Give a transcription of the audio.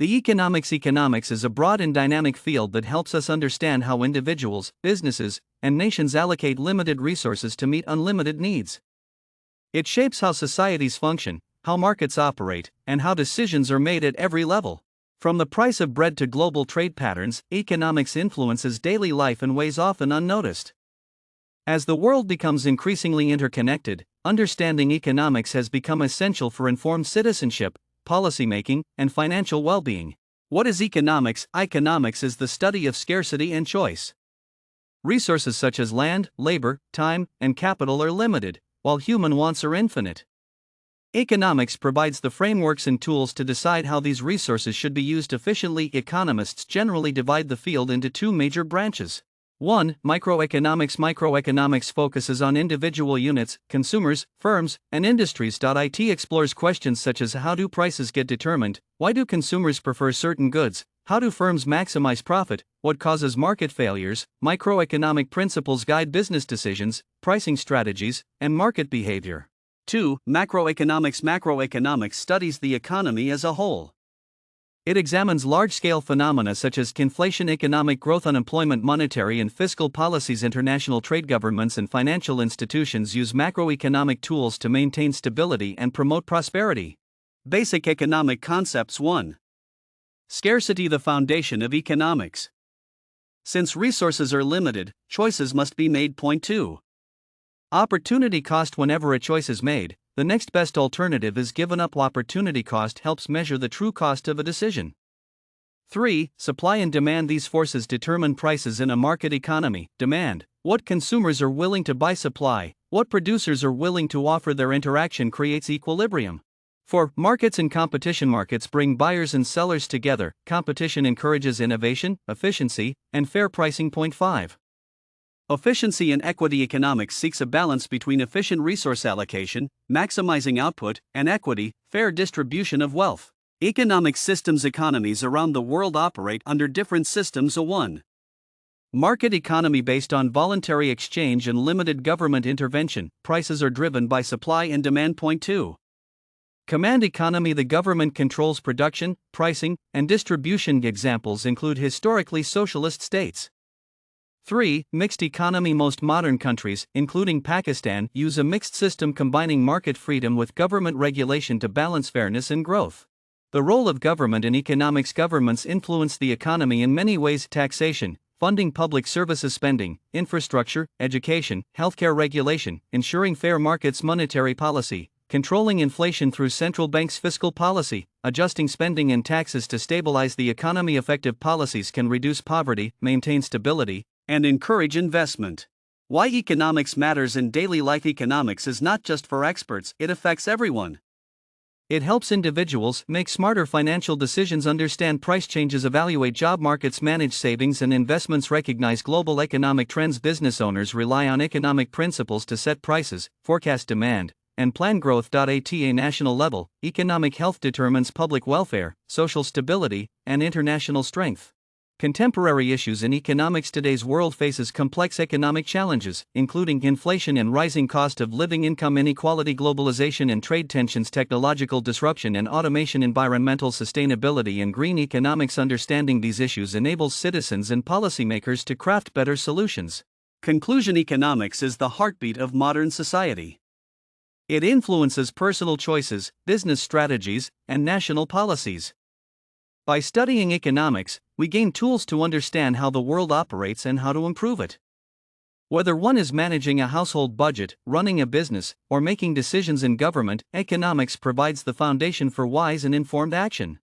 The economics is a broad and dynamic field that helps us understand how individuals, businesses, and nations allocate limited resources to meet unlimited needs. It shapes how societies function, how markets operate, and how decisions are made at every level. From the price of bread to global trade patterns, economics influences daily life in ways often unnoticed. As the world becomes increasingly interconnected, understanding economics has become essential for informed citizenship, policymaking, and financial well-being. What is economics? Economics is the study of scarcity and choice. Resources such as land, labor, time, and capital are limited, while human wants are infinite. Economics provides the frameworks and tools to decide how these resources should be used efficiently. Economists generally divide the field into two major branches. 1. Microeconomics. Microeconomics focuses on individual units, consumers, firms, and industries. It explores questions such as how do prices get determined, why do consumers prefer certain goods, how do firms maximize profit, what causes market failures. Microeconomic principles guide business decisions, pricing strategies, and market behavior. 2. Macroeconomics. Macroeconomics studies the economy as a whole. It examines large-scale phenomena such as inflation, economic growth, unemployment, monetary and fiscal policies. International trade. Governments and financial institutions use macroeconomic tools to maintain stability and promote prosperity. Basic economic concepts. 1. Scarcity, the foundation of economics. Since resources are limited, choices must be made. 2. Opportunity cost. Whenever a choice is made, the next best alternative is given up. Opportunity cost helps measure the true cost of a decision. 3. Supply and demand. These forces determine prices in a market economy. Demand, what consumers are willing to buy. Supply, what producers are willing to offer. Their interaction creates equilibrium. 4. Markets and competition. Markets bring buyers and sellers together. Competition encourages innovation, efficiency, and fair pricing. 5. Efficiency and equity. Economics seeks a balance between efficient resource allocation, maximizing output, and equity, fair distribution of wealth. Economic systems. Economies around the world operate under different systems. 1. Market economy based on voluntary exchange and limited government intervention. Prices are driven by supply and demand. 2. Command economy. The government controls production, pricing, and distribution. Examples include historically socialist states. 3. Mixed economy. Most modern countries, including Pakistan, use a mixed system combining market freedom with government regulation to balance fairness and growth. The role of government in economics. Governments influence the economy in many ways: taxation, funding public services, spending, infrastructure, education, healthcare, regulation, ensuring fair markets, monetary policy, controlling inflation through central banks, fiscal policy, adjusting spending and taxes to stabilize the economy. Effective policies can reduce poverty, maintain stability, and encourage investment. Why economics matters in daily life. Economics is not just for experts, it affects everyone. It helps individuals make smarter financial decisions, understand price changes, evaluate job markets, manage savings and investments, recognize global economic trends. Business owners rely on economic principles to set prices, forecast demand, and plan growth. At a national level, economic health determines public welfare, social stability, and international strength. Contemporary issues in economics. Today's world faces complex economic challenges, including inflation and rising cost of living, income inequality, globalization and trade tensions, technological disruption and automation, environmental sustainability, and green economics. Understanding these issues enables citizens and policymakers to craft better solutions. Conclusion: economics is the heartbeat of modern society. It influences personal choices, business strategies, and national policies. By studying economics, we gain tools to understand how the world operates and how to improve it. Whether one is managing a household budget, running a business, or making decisions in government, economics provides the foundation for wise and informed action.